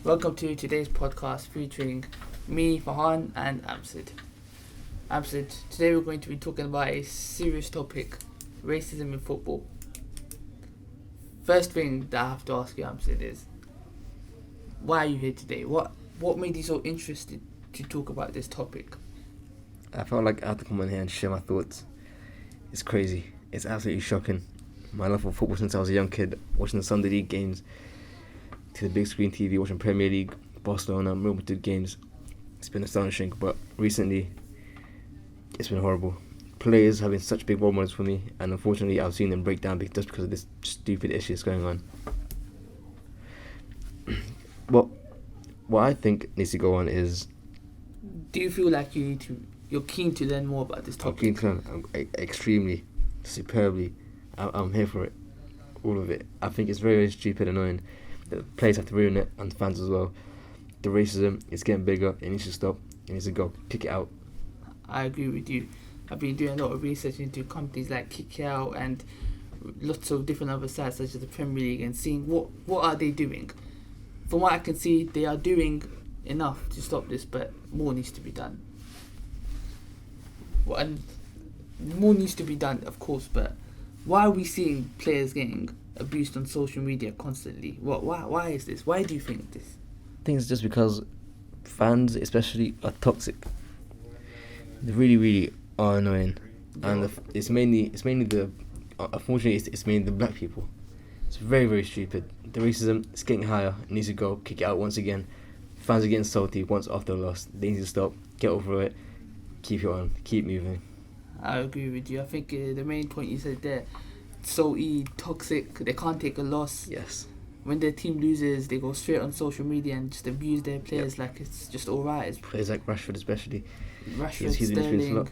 Welcome to today's podcast featuring me, Fahan, and Amsid. Amsid, today we're going to be talking about a serious topic, racism in football. First thing that I have to ask you, Amsid, is why are you here today? What made you so interested to talk about this topic? I felt like I had to come on here and share my thoughts. It's crazy. It's absolutely shocking. My love for football since I was a young kid, watching the Sunday League games, to the big screen TV, watching Premier League, Barcelona, Real Madrid games. It's been astonishing, but recently, it's been horrible. Players have been such big role models for me, and unfortunately, I've seen them break down just because of this stupid issue that's going on. Well, what I think needs to go on is... Do you feel like you're keen to learn more about this topic? I'm keen to learn, extremely, superbly. I'm here for it, all of it. I think it's very, very stupid and annoying that players have to ruin it, and fans as well. The racism is getting bigger. It needs to stop. It needs to go. Kick it out. I agree with you. I've been doing a lot of research into companies like Kick It Out and lots of different other sites such as the Premier League, and seeing what are they doing. From what I can see, they are doing enough to stop this, but more needs to be done. And more needs to be done, of course, but why are we seeing players getting abused on social media constantly? Why is this? Why do you think this? I think it's just because fans, especially, are toxic. They really, really are annoying, and it's mainly the. Unfortunately, it's mainly the black people. It's very, very stupid. The racism is getting higher. It needs to go. Kick it out once again. Fans are getting salty once after a loss. They need to stop. Get over it. Keep it on. Keep moving. I agree with you. I think the main point you said there, toxic. They can't take a loss. Yes. When their team loses, they go straight on social media and just abuse their players like it's just alright. Players like Rashford, especially. Rashford, Sterling,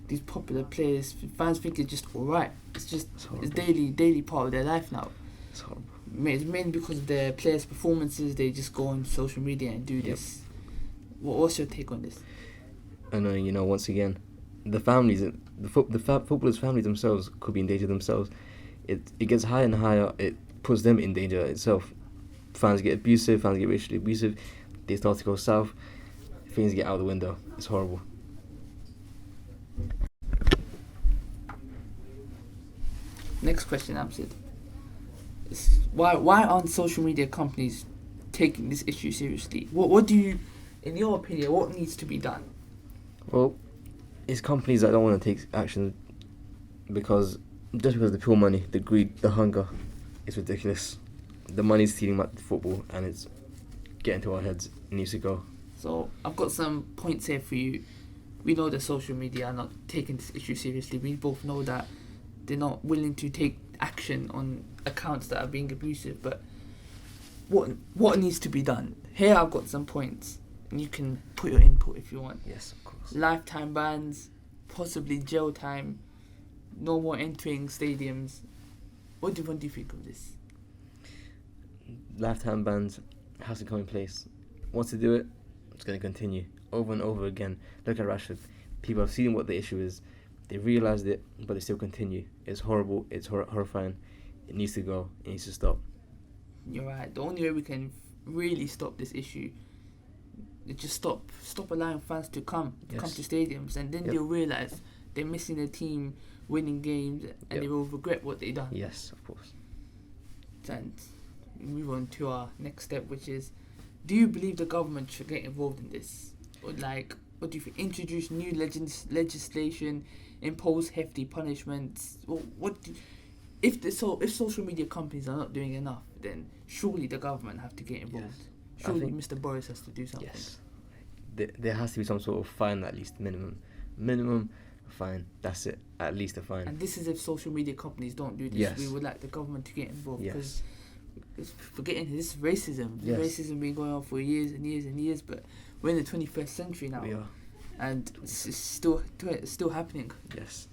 these popular players. Fans think it's just alright. It's daily part of their life now. It's horrible. It's mainly because of their players' performances. They just go on social media and do this. What's your take on this? And once again, the families, footballers' families themselves could be in danger themselves. It gets higher and higher. It puts them in danger itself. Fans get abusive. Fans get racially abusive. They start to go south. Things get out the window. It's horrible. Next question, Amsid. Why aren't social media companies taking this issue seriously? What do you, in your opinion, what needs to be done? Well, it's companies that don't want to take action because the pure money, the greed, the hunger, it's ridiculous. The money's stealing at football and it's getting to our heads. It needs to go. So I've got some points here for you. We know that social media are not taking this issue seriously. We both know that they're not willing to take action on accounts that are being abusive. But what needs to be done? Here I've got some points, and you can put your input if you want. Yes, of course. Lifetime bans, possibly jail time, no more entering stadiums. What do you think of this? Lifetime bans has to come in place. Once they do it, it's going to continue over and over again. Look at Rashford. People have seen what the issue is. They realised it, but they still continue. It's horrible. It's horrifying. It needs to go. It needs to stop. You're right. The only way we can really stop this issue is just stop allowing fans to come to stadiums, and then they'll realise they're missing a team winning games, and they will regret what they've done. Yes, of course. And move on to our next step, which is, do you believe the government should get involved in this? Or what do you think? Introduce new legislation, impose hefty punishments? If social media companies are not doing enough, then surely the government have to get involved. Yes. Surely Mr. Boris has to do something. Yes. There has to be some sort of fine, at least minimum fine. That's it. At least a fine. And this is if social media companies don't do this. Yes. We would like the government to get involved, because Yes. forgetting this racism. Yes. Racism been going on for years and years and years, but we're in the 21st century now. We are. And it's still happening. Yes.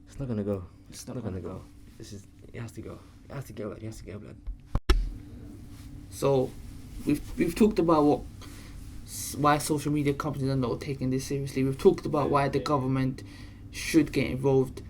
It's not gonna go. It's not gonna go. It has to go. It has to go. It has to go, blood. So, we've talked about why social media companies are not taking this seriously. We've talked about why the government should get involved,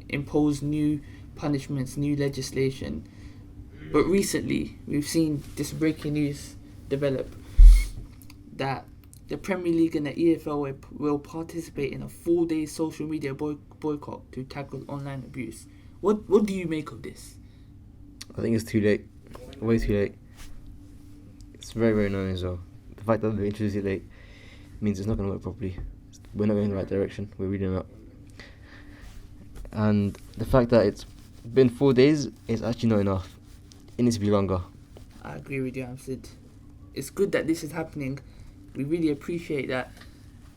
impose new punishments, new legislation. But recently, we've seen this breaking news develop that the Premier League and the EFL will participate in a 4-day social media boycott to tackle online abuse. What do you make of this? I think it's too late. Way too late. It's very, very annoying as well. The fact that they introduced it late means it's not going to work properly. We're not going in the right direction. We're really not. And the fact that it's been 4 days is actually not enough. It needs to be longer. I agree with you, Amsid. It's good that this is happening. We really appreciate that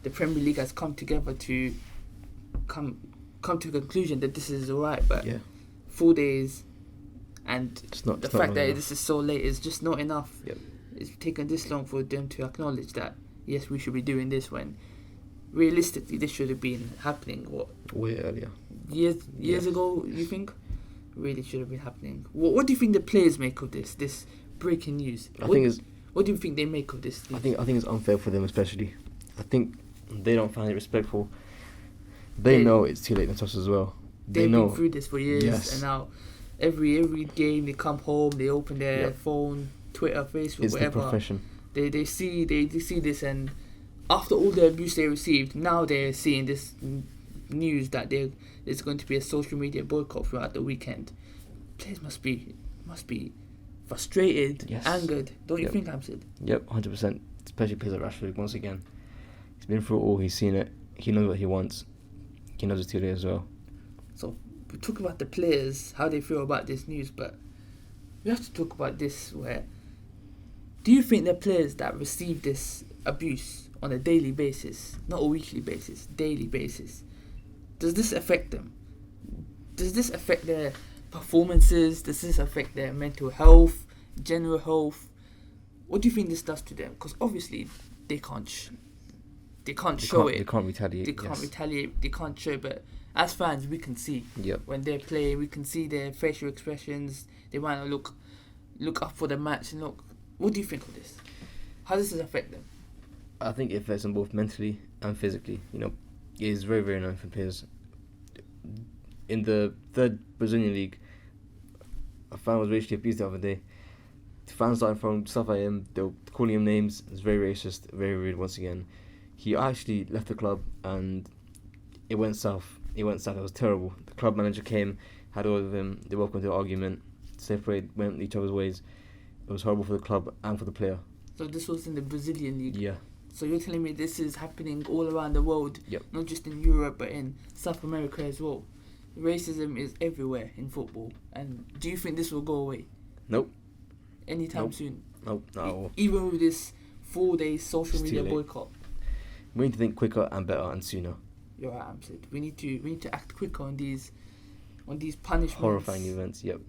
the Premier League has come together to come to a conclusion that this is alright, but Yeah. 4 days and the fact that enough. this is so late is just not enough. Yep. It's taken this long for them to acknowledge that yes, we should be doing this, when realistically this should have been happening Way earlier. years ago. You think really should have been happening? What do you think the players make of this breaking news? What do you think they make of this? I think it's unfair for them, especially. I think they don't find it respectful. They know it's too late themselves as well. They've know been through this for years, Yes. and now every game they come home, they open their Yep. phone, Twitter, Facebook, it's the whatever. profession. They see this, and after all the abuse they received, now they're seeing this news that there's going to be a social media boycott throughout the weekend. Players must be frustrated, Yes. angered. Don't you Yep. think, Hamsid? Yep, 100%. Especially players like Rashford, once again. He's been through it all, he's seen it, he knows what he wants. He knows it's too late as well. So we talk about the players, how they feel about this news, but we have to talk about this. Where do you think the players that receive this abuse on a daily basis, not a weekly basis, daily basis, does this affect them? Does this affect their performances? Does this affect their mental health, general health? What do you think this does to them? Because obviously they can't show it. They can't retaliate. They can't yes. retaliate. They can't show. But as fans, we can see Yep. when they're playing. We can see their facial expressions. They might not look up for the match and look. What do you think of this? How does this affect them? I think it affects them both mentally and physically. It is very, very annoying for players. In the third Brazilian league, a fan was racially abused the other day. The fans started throwing stuff at him. They were calling him names. It was very racist, very rude once again. He actually left the club and it went south. It was terrible. The club manager came, had all of him. They woke up into an argument, separated, went each other's ways. It was horrible for the club and for the player. So this was in the Brazilian league. Yeah. So you're telling me this is happening all around the world, Yep. not just in Europe but in South America as well. Racism is everywhere in football. And do you think this will go away? Nope. Anytime Nope. soon? Nope. Not at all. Even with this 4-day social It's media too late. boycott. We need to think quicker and better and sooner. You're right, Amsid. We need to act quicker on these punishments. Horrifying events. Yep.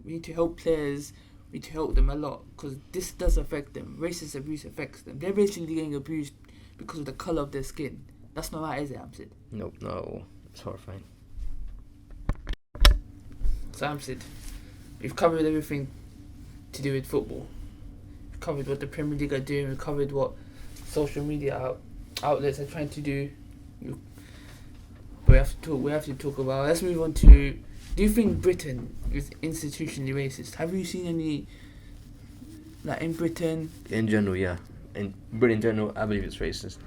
We need to help players. We need to help them a lot, because this does affect them. Racist abuse affects them. They're basically getting abused because of the colour of their skin. That's not right, is it, Amsid? Nope. Not at all. It's horrifying. So, Amsid, we've covered everything to do with football. We've covered what the Premier League are doing. We've covered what social media outlets are trying to do. We have to talk about. Let's move on to. Do you think Britain is institutionally racist? Have you seen any, like in Britain? In general, yeah. In Britain, in general, I believe it's racist.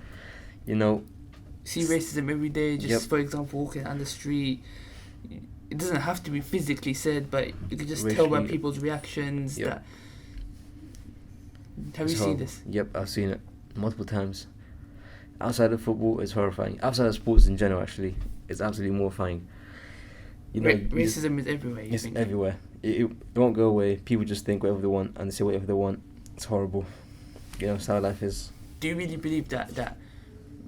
See racism every day. Just Yep. for example, walking down the street. It doesn't have to be physically said, but you can just tell by Racially- people's reactions. Yep. That. Have It's you seen horrible. this? Yep, I've seen it multiple times. Outside of football, it's horrifying. Outside of sports in general, actually, it's absolutely mortifying. Racism is everywhere. You It's think? everywhere. It won't go away. People just think whatever they want and they say whatever they want. It's horrible. It's how life is. Do you really believe that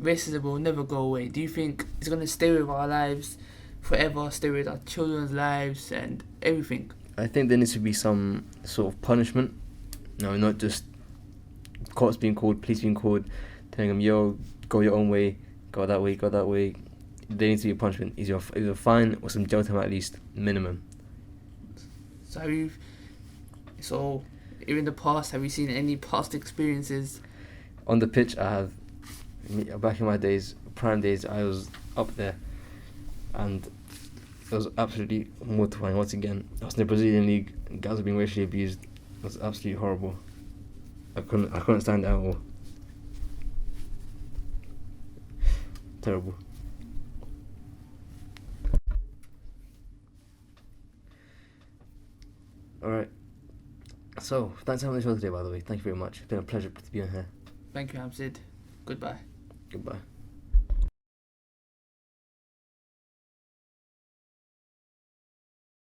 racism will never go away? Do you think it's going to stay with our lives forever, stay with our children's lives and everything? I think there needs to be some sort of punishment. No, not just courts being called, police being called, telling them, yo, go your own way, go that way, go that way. There needs to be a punishment. Either a fine or some jail time at least, minimum. So in the past, have you seen any past experiences? On the pitch, I have. Back in my days, prime days, I was up there, and It was absolutely mortifying once again. I was in the Brazilian league, guys were being racially abused. It was absolutely horrible. I couldn't stand it at all. Terrible. Alright. So, thanks for having the show today, by the way. Thank you very much. It's been a pleasure to be on here. Thank you, Hamzid. Goodbye. Goodbye.